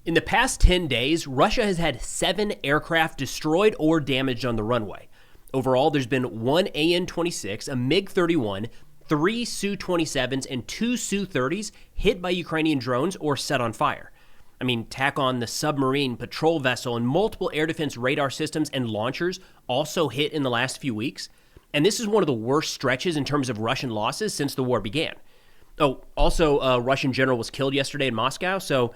In the past 10 days, Russia has had 7 aircraft destroyed or damaged on the runway. Overall, there's been 1 An-26, a MiG-31, 3 Su-27s, and 2 Su-30s hit by Ukrainian drones or set on fire. I mean, tack on the submarine, patrol vessel, and multiple air defense radar systems and launchers also hit in the last few weeks. And this is one of the worst stretches in terms of Russian losses since the war began. Oh, also, a Russian general was killed yesterday in Moscow, so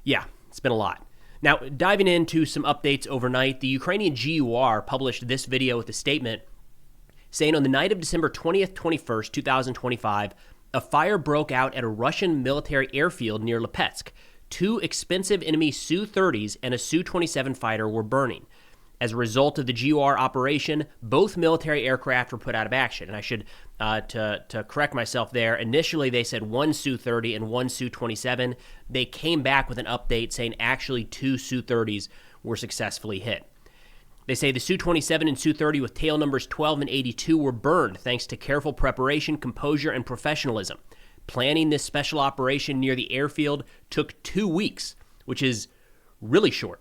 yeah, it's been a lot. Now, diving into some updates overnight, the Ukrainian GUR published this video with a statement saying on the night of December 20th, 21st, 2025, a fire broke out at a Russian military airfield near Lipetsk. 2 expensive enemy Su-30s and a Su-27 fighter were burning. As a result of the GUR operation, both military aircraft were put out of action. And I should, to correct myself there, initially they said 1 Su-30 and 1 Su-27. They came back with an update saying actually 2 Su-30s were successfully hit. They say the Su-27 and Su-30 with tail numbers 12 and 82 were burned thanks to careful preparation, composure, and professionalism. Planning this special operation near the airfield took 2 weeks, which is really short,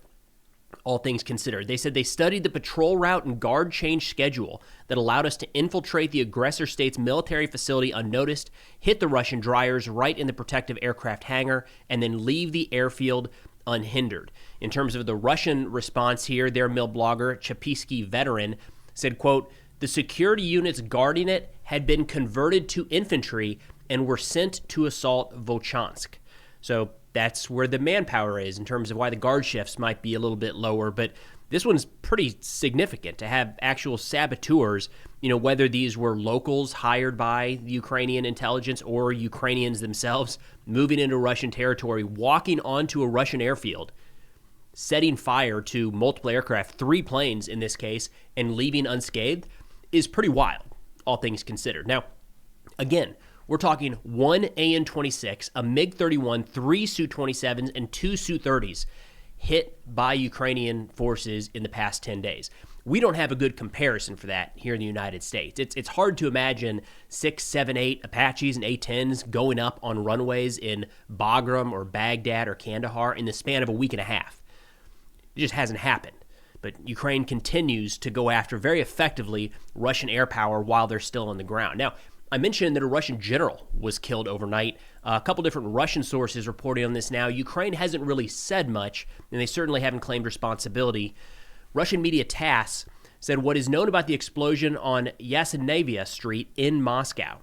all things considered. They said they studied the patrol route and guard change schedule that allowed us to infiltrate the aggressor state's military facility unnoticed, hit the Russian dryers right in the protective aircraft hangar, and then leave the airfield unhindered. In terms of the Russian response here, their mill blogger, Chapisky Veteran, said, quote, the security units guarding it had been converted to infantry and were sent to assault Volchansk. So that's where the manpower is in terms of why the guard shifts might be a little bit lower. But this one's pretty significant to have actual saboteurs, whether these were locals hired by the Ukrainian intelligence or Ukrainians themselves moving into Russian territory, walking onto a Russian airfield, setting fire to multiple aircraft, 3 planes in this case, and leaving unscathed is pretty wild, all things considered. Now, again, we're talking 1 An-26, a MiG-31, 3 Su-27s, and 2 Su-30s hit by Ukrainian forces in the past 10 days. We don't have a good comparison for that here in the United States. It's hard to imagine 6, 7, 8 Apaches and A-10s going up on runways in Bagram or Baghdad or Kandahar in the span of a week and a half. It just hasn't happened. But Ukraine continues to go after very effectively Russian air power while they're still on the ground. Now, I mentioned that a Russian general was killed overnight. A couple different Russian sources reporting on this now. Ukraine hasn't really said much, and they certainly haven't claimed responsibility. Russian media TASS said what is known about the explosion on Yasenevia Street in Moscow.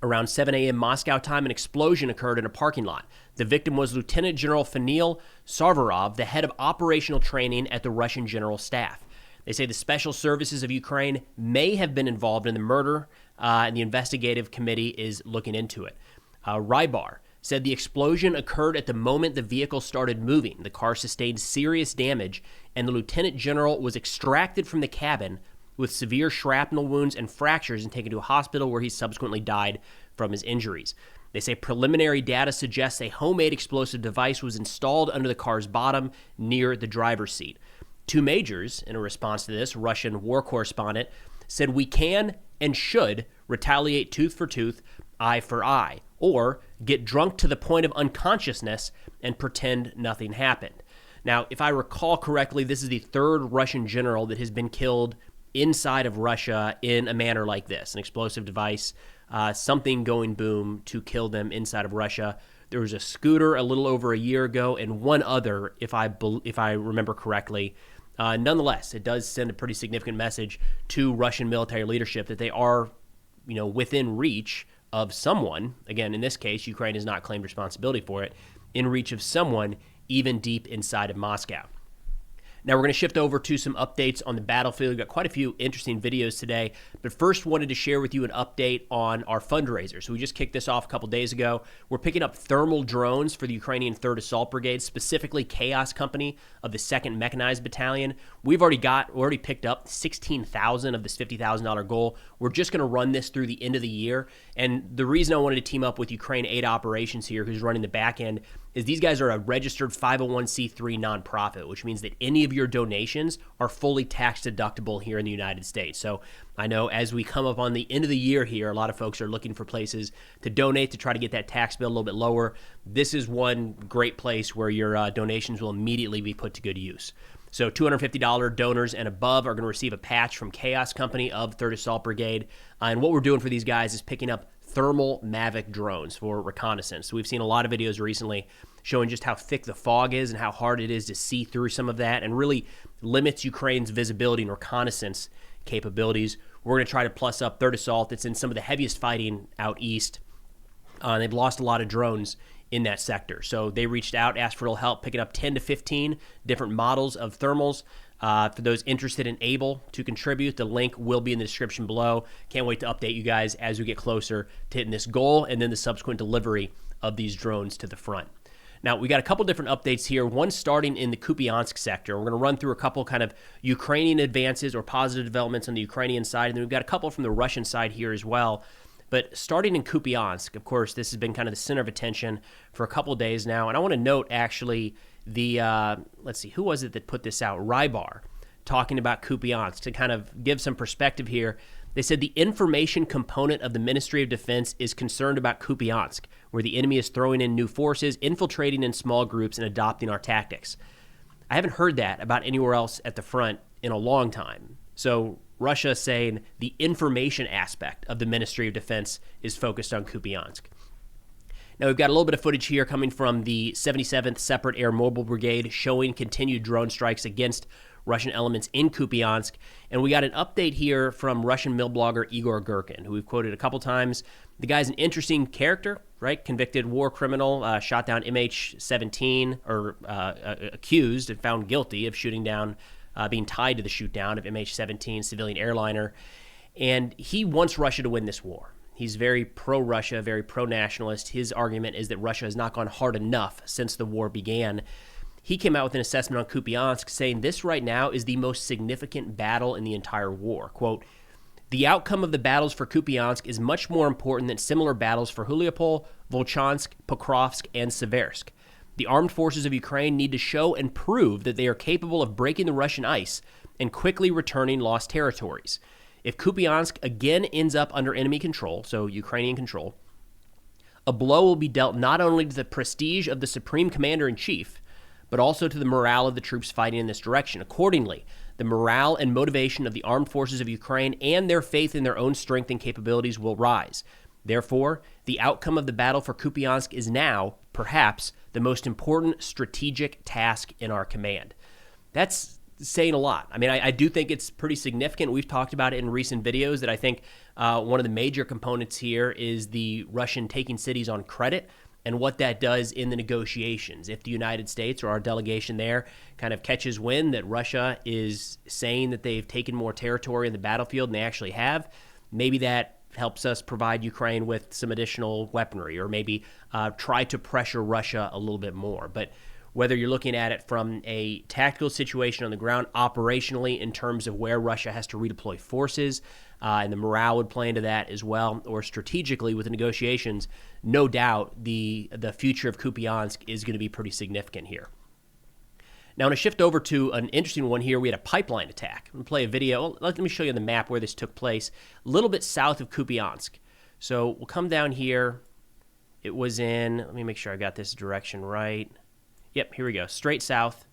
Around 7 a.m. Moscow time, an explosion occurred in a parking lot. The victim was Lieutenant General Fanil Sarvarov, the head of operational training at the Russian General Staff. They say the special services of Ukraine may have been involved in the murder, and the investigative committee is looking into it. Rybar said the explosion occurred at the moment the vehicle started moving. The car sustained serious damage, and the lieutenant general was extracted from the cabin with severe shrapnel wounds and fractures and taken to a hospital where he subsequently died from his injuries. They say preliminary data suggests a homemade explosive device was installed under the car's bottom near the driver's seat. 2 majors, in a response to this, Russian war correspondent, said we can and should retaliate tooth for tooth, eye for eye, or get drunk to the point of unconsciousness and pretend nothing happened. Now, if I recall correctly, this is the 3rd Russian general that has been killed inside of Russia in a manner like this, an explosive device, something going boom to kill them inside of Russia. There was a scooter a little over a year ago and one other, if I remember correctly. Nonetheless, it does send a pretty significant message to Russian military leadership that they are, within reach of someone. Again, in this case, Ukraine has not claimed responsibility for it, in reach of someone even deep inside of Moscow. Now we're going to shift over to some updates on the battlefield. We've got quite a few interesting videos today, but first wanted to share with you an update on our fundraiser. So we just kicked this off a couple days ago. We're picking up thermal drones for the Ukrainian 3rd Assault Brigade, specifically Chaos Company of the 2nd Mechanized Battalion. We've already picked up 16,000 of this $50,000 goal. We're just going to run this through the end of the year. And the reason I wanted to team up with Ukraine Aid Operations here, who's running the back end, is these guys are a registered 501c3 nonprofit, which means that any of your donations are fully tax deductible here in the United States. So I know as we come up on the end of the year here, a lot of folks are looking for places to donate to try to get that tax bill a little bit lower. This is one great place where your donations will immediately be put to good use. So $250 donors and above are going to receive a patch from Chaos Company of 3rd Assault Brigade. And what we're doing for these guys is picking up thermal Mavic drones for reconnaissance. So we've seen a lot of videos recently showing just how thick the fog is and how hard it is to see through some of that, and really limits Ukraine's visibility and reconnaissance capabilities. We're going to try to plus up 3rd Assault. It's in some of the heaviest fighting out east. They've lost a lot of drones in that sector. So they reached out, asked for a little help, picking up 10 to 15 different models of thermals. For those interested and able to contribute, the link will be in the description below. Can't wait to update you guys as we get closer to hitting this goal and then the subsequent delivery of these drones to the front. Now, we got a couple different updates here, one starting in the Kupyansk sector. We're going to run through a couple kind of Ukrainian advances or positive developments on the Ukrainian side, and then we've got a couple from the Russian side here as well. But starting in Kupyansk, of course, this has been kind of the center of attention for a couple of days now. And I want to note, actually, the, let's see, who was it that put this out? Rybar, talking about Kupyansk. To kind of give some perspective here, they said the information component of the Ministry of Defense is concerned about Kupyansk, where the enemy is throwing in new forces, infiltrating in small groups, and adopting our tactics. I haven't heard that about anywhere else at the front in a long time. So Russia saying the information aspect of the Ministry of Defense is focused on Kupyansk. Now, we've got a little bit of footage here coming from the 77th Separate Air Mobile Brigade showing continued drone strikes against Russian elements in Kupyansk. And we got an update here from Russian mill blogger Igor Girkin, who we've quoted a couple times. The guy's an interesting character, right? Convicted war criminal, shot down MH17, or accused and found guilty of shooting down, being tied to the shoot down of MH17 civilian airliner. And he wants Russia to win this war. He's very pro-Russia, very pro-nationalist. His argument is that Russia has not gone hard enough since the war began. He came out with an assessment on Kupyansk saying this right now is the most significant battle in the entire war. Quote, "The outcome of the battles for Kupyansk is much more important than similar battles for Huliopol, Volchansk, Pokrovsk, and Seversk. The armed forces of Ukraine need to show and prove that they are capable of breaking the Russian ice and quickly returning lost territories. If Kupyansk again ends up under enemy control, so Ukrainian control, a blow will be dealt not only to the prestige of the Supreme Commander-in-Chief, but also to the morale of the troops fighting in this direction. Accordingly, the morale and motivation of the armed forces of Ukraine and their faith in their own strength and capabilities will rise. Therefore, the outcome of the battle for Kupyansk is now, perhaps, the most important strategic task in our command." That's saying a lot. I mean, I do think it's pretty significant. We've talked about it in recent videos that I think one of the major components here is the Russian taking cities on credit and what that does in the negotiations. If the United States or our delegation there kind of catches wind that Russia is saying that they've taken more territory in the battlefield, and they actually have, maybe that helps us provide Ukraine with some additional weaponry, or maybe try to pressure Russia a little bit more. But whether you're looking at it from a tactical situation on the ground, operationally in terms of where Russia has to redeploy forces, and the morale would play into that as well, or strategically with the negotiations, no doubt the future of Kupyansk is going to be pretty significant here. Now, I'm going to shift over to an interesting one here. We had a pipeline attack. I'm going to play a video. Let me show you on the map where this took place, a little bit south of Kupyansk. So we'll come down here. It was in, let me make sure I got this direction right. Yep, here we go, straight south.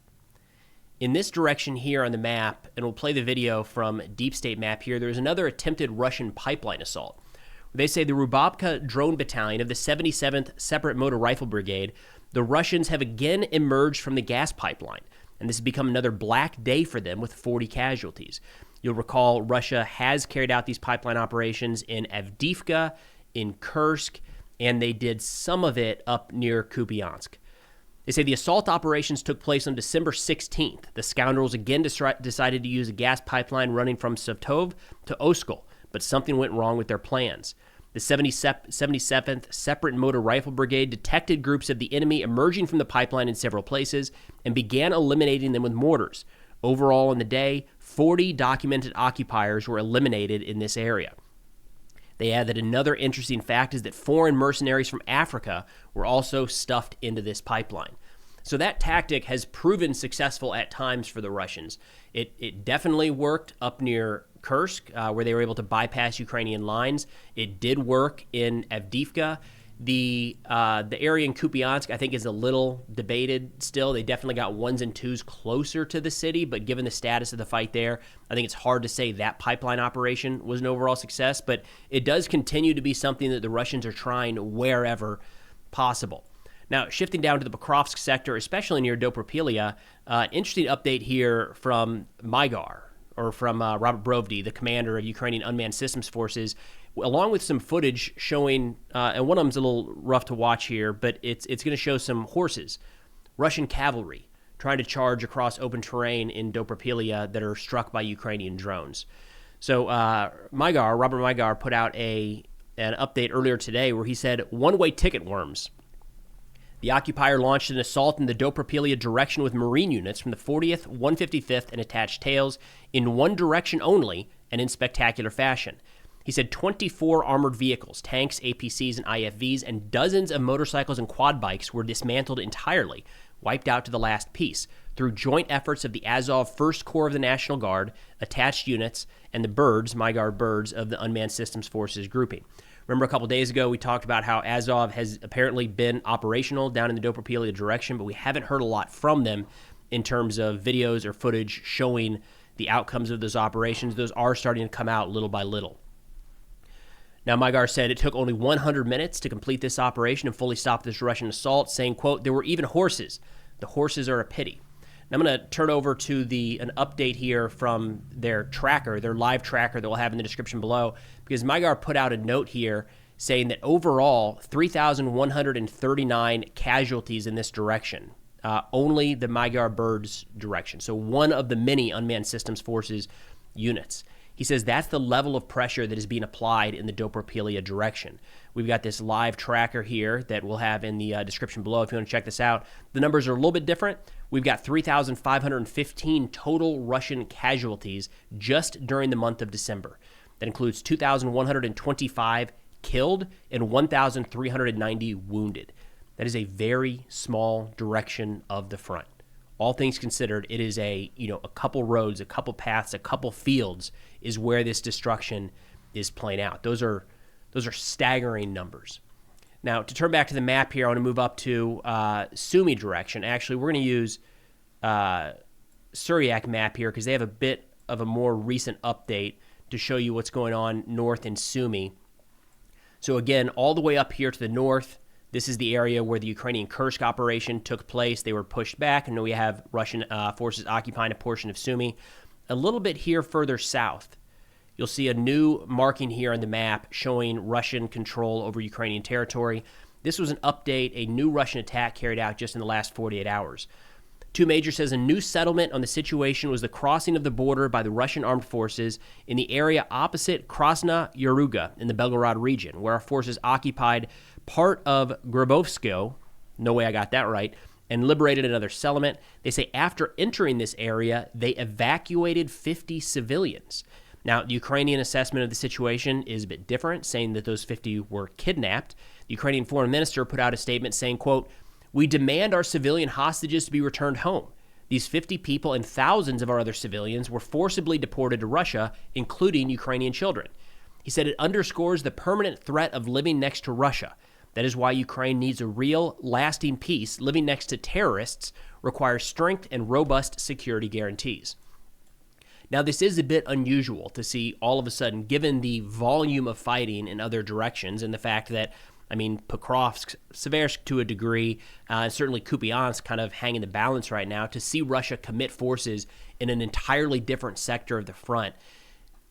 In this direction here on the map, and we'll play the video from Deep State Map here, there's another attempted Russian pipeline assault. They say the Rubabka drone battalion of the 77th Separate Motor Rifle Brigade, the Russians have again emerged from the gas pipeline, and this has become another black day for them with 40 casualties. You'll recall Russia has carried out these pipeline operations in Avdiivka, in Kursk, and they did some of it up near Kupyansk. They say the assault operations took place on December 16th. The scoundrels again decided to use a gas pipeline running from Savtov to Oskol, but something went wrong with their plans. The 77th Separate Motor Rifle Brigade detected groups of the enemy emerging from the pipeline in several places and began eliminating them with mortars. Overall, on the day, 40 documented occupiers were eliminated in this area. They add that another interesting fact is that foreign mercenaries from Africa were also stuffed into this pipeline. So that tactic has proven successful at times for the Russians. It definitely worked up near Kursk, where they were able to bypass Ukrainian lines. It did work in Avdiivka. The area in Kupyansk, I think, is a little debated still. They definitely got ones and twos closer to the city, but given the status of the fight there, I think it's hard to say that pipeline operation was an overall success, but it does continue to be something that the Russians are trying wherever possible. Now, shifting down to the Pokrovsk sector, especially near Dobropillia, an interesting update here from Mygar, or from Robert Brovdy, the commander of Ukrainian Unmanned Systems Forces, along with some footage showing, and one of them's a little rough to watch here, but it's going to show some horses, Russian cavalry, trying to charge across open terrain in Dobropillia that are struck by Ukrainian drones. So Robert Mygar, put out an update earlier today where he said, one-way ticket worms. The occupier launched an assault in the Dobropillia direction with Marine units from the 40th, 155th, and attached tails in one direction only and in spectacular fashion. He said 24 armored vehicles, tanks, APCs, and IFVs, and dozens of motorcycles and quad bikes were dismantled entirely, wiped out to the last piece, through joint efforts of the Azov 1st Corps of the National Guard, attached units, and the Mygar birds of the Unmanned Systems Forces grouping. Remember a couple days ago, we talked about how Azov has apparently been operational down in the Dobropillia direction, but we haven't heard a lot from them in terms of videos or footage showing the outcomes of those operations. Those are starting to come out little by little. Now, Mygar said it took only 100 minutes to complete this operation and fully stop this Russian assault, saying, quote, there were even horses. The horses are a pity. Now, I'm going to turn over to an update here from their tracker, their live tracker that we'll have in the description below, because Mygar put out a note here saying that overall, 3,139 casualties in this direction, only the Mygar birds direction. So one of the many Unmanned Systems Forces units. He says that's the level of pressure that is being applied in the Dobropillia direction. We've got this live tracker here that we'll have in the description below if you want to check this out. The numbers are a little bit different. We've got 3,515 total Russian casualties just during the month of December. That includes 2,125 killed and 1,390 wounded. That is a very small direction of the front. All things considered, it is a couple roads, a couple paths, a couple fields is where this destruction is playing out. Those are staggering numbers. Now, to turn back to the map here, I want to move up to Sumy direction. Actually, we're going to use Suryak map here because they have a bit of a more recent update to show you what's going on north in Sumy. So again, all the way up here to the north, this is the area where the Ukrainian Kursk operation took place. They were pushed back, and we have Russian forces occupying a portion of Sumy. A little bit here further south, you'll see a new marking here on the map showing Russian control over Ukrainian territory. This was an update, a new Russian attack carried out just in the last 48 hours. Two Major says a new settlement on the situation was the crossing of the border by the Russian armed forces in the area opposite Krasna Yaruga in the Belgorod region, where our forces occupied part of Grabovsko, no way I got that right, and liberated another settlement. They say after entering this area, they evacuated 50 civilians. Now, the Ukrainian assessment of the situation is a bit different, saying that those 50 were kidnapped. The Ukrainian foreign minister put out a statement saying, quote, we demand our civilian hostages to be returned home. These 50 people and thousands of our other civilians were forcibly deported to Russia, including Ukrainian children. He said it underscores the permanent threat of living next to Russia. That is why Ukraine needs a real, lasting peace. Living next to terrorists requires strength and robust security guarantees. Now, this is a bit unusual to see all of a sudden, given the volume of fighting in other directions and the fact that, Pokrovsk, Seversk to a degree, certainly Kupyansk kind of hanging the balance right now, to see Russia commit forces in an entirely different sector of the front.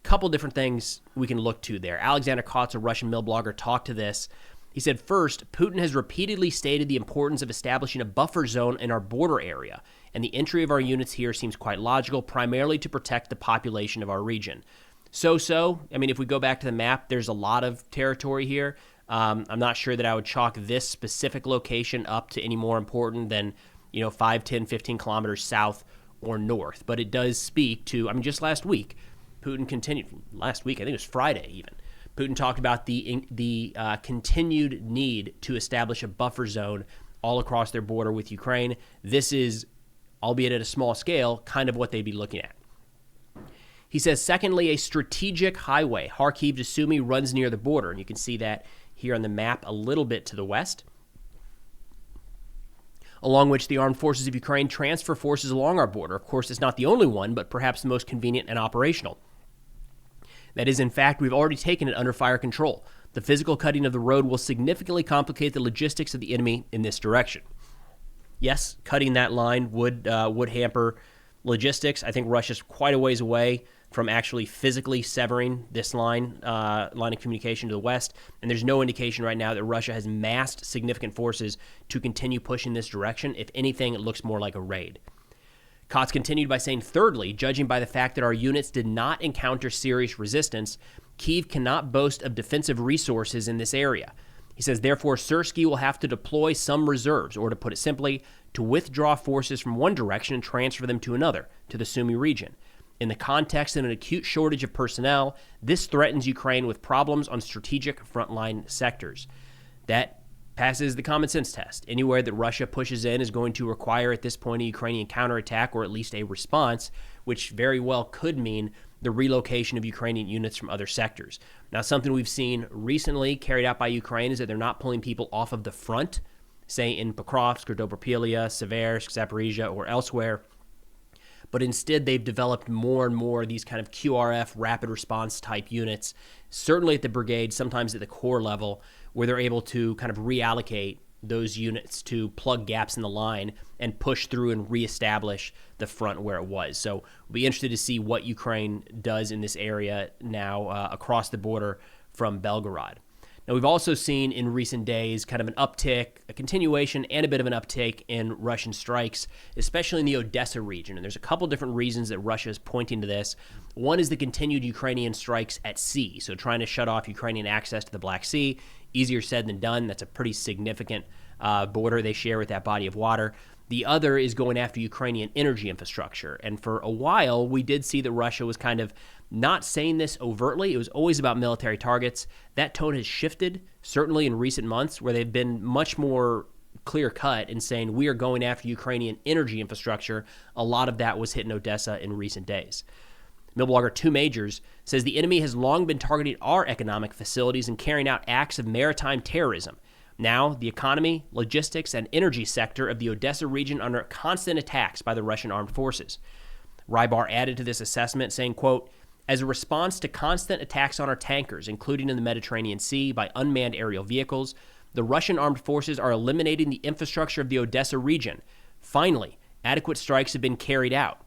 Couple different things we can look to there. Alexander Kotz, a Russian mill blogger, talked to this. He said, first, Putin has repeatedly stated the importance of establishing a buffer zone in our border area, and the entry of our units here seems quite logical, primarily to protect the population of our region. If we go back to the map, there's a lot of territory here. I'm not sure that I would chalk this specific location up to any more important than, 5, 10, 15 kilometers south or north. But it does speak to, just last week, Putin continued, I think it was Friday even, Putin talked about the continued need to establish a buffer zone all across their border with Ukraine. This is, albeit at a small scale, kind of what they'd be looking at. He says, secondly, a strategic highway, Kharkiv to Sumy, runs near the border. And you can see that here on the map a little bit to the west, along which the armed forces of Ukraine transfer forces along our border. Of course, it's not the only one, but perhaps the most convenient and operational. That is, in fact, we've already taken it under fire control. The physical cutting of the road will significantly complicate the logistics of the enemy in this direction. Yes, cutting that line would hamper logistics. I think Russia's quite a ways away from actually physically severing this line of communication to the west, and there's no indication right now that Russia has massed significant forces to continue pushing this direction. If anything, it looks more like a raid. Kotz continued by saying, thirdly, judging by the fact that our units did not encounter serious resistance, Kyiv cannot boast of defensive resources in this area. He says, therefore, Syrskyi will have to deploy some reserves, or to put it simply, to withdraw forces from one direction and transfer them to another, to the Sumy region. In the context of an acute shortage of personnel, this threatens Ukraine with problems on strategic frontline sectors. That passes the common sense test. Anywhere that Russia pushes in is going to require at this point a Ukrainian counterattack or at least a response, which very well could mean the relocation of Ukrainian units from other sectors. Now, something we've seen recently carried out by Ukraine is that they're not pulling people off of the front, say in Pokrovsk or Dobropillia, Seversk, Zaporizhia, or elsewhere, but instead they've developed more and more these kind of QRF rapid response type units, certainly at the brigade, sometimes at the corps level, where they're able to kind of reallocate those units to plug gaps in the line and push through and reestablish the front where it was. So we'll be interested to see what Ukraine does in this area now across the border from Belgorod. Now, we've also seen in recent days kind of an uptick, a continuation, and a bit of an uptick in Russian strikes, especially in the Odessa region. And there's a couple different reasons that Russia is pointing to this. One is the continued Ukrainian strikes at sea, so trying to shut off Ukrainian access to the Black Sea. Easier said than done. That's a pretty significant border they share with that body of water. The other is going after Ukrainian energy infrastructure. And for a while, we did see that Russia was kind of not saying this overtly. It was always about military targets. That tone has shifted, certainly in recent months, where they've been much more clear-cut in saying we are going after Ukrainian energy infrastructure. A lot of that was hitting Odessa in recent days. Mill blogger Two Majors says the enemy has long been targeting our economic facilities and carrying out acts of maritime terrorism. Now, the economy, logistics, and energy sector of the Odessa region are under constant attacks by the Russian armed forces. Rybar added to this assessment, saying, quote, as a response to constant attacks on our tankers, including in the Mediterranean Sea by unmanned aerial vehicles, the Russian armed forces are eliminating the infrastructure of the Odessa region. Finally, adequate strikes have been carried out.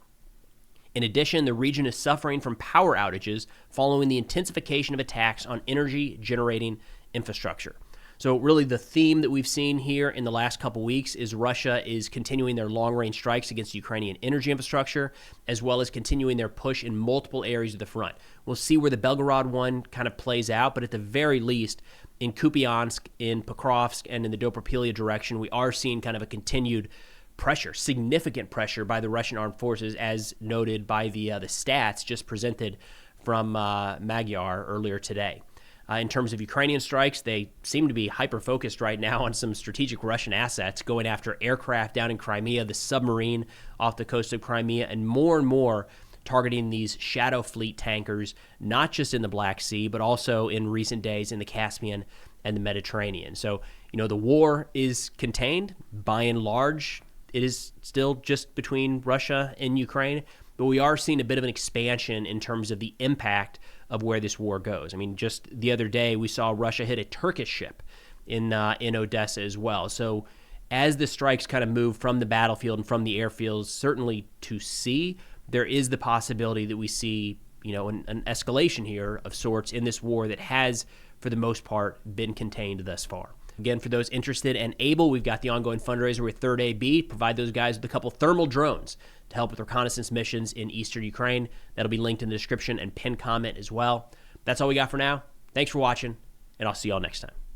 In addition, the region is suffering from power outages following the intensification of attacks on energy-generating infrastructure. So really the theme that we've seen here in the last couple weeks is Russia is continuing their long-range strikes against Ukrainian energy infrastructure, as well as continuing their push in multiple areas of the front. We'll see where the Belgorod one kind of plays out, but at the very least, in Kupyansk, in Pokrovsk, and in the Dobropillia direction, we are seeing kind of a continued pressure, significant pressure by the Russian armed forces, as noted by the stats just presented from Magyar earlier today. In terms of Ukrainian strikes, they seem to be hyper-focused right now on some strategic Russian assets, going after aircraft down in Crimea, the submarine off the coast of Crimea, and more targeting these shadow fleet tankers, not just in the Black Sea, but also in recent days in the Caspian and the Mediterranean. So, the war is contained. By and large, it is still just between Russia and Ukraine, but we are seeing a bit of an expansion in terms of the impact of where this war goes. I mean, just the other day, we saw Russia hit a Turkish ship in Odessa as well. So as the strikes kind of move from the battlefield and from the airfields, certainly to sea, there is the possibility that we see, an escalation here of sorts in this war that has, for the most part, been contained thus far. Again, for those interested and able, we've got the ongoing fundraiser with 3rd AB. Provide those guys with a couple thermal drones to help with reconnaissance missions in eastern Ukraine. That'll be linked in the description and pinned comment as well. That's all we got for now. Thanks for watching, and I'll see y'all next time.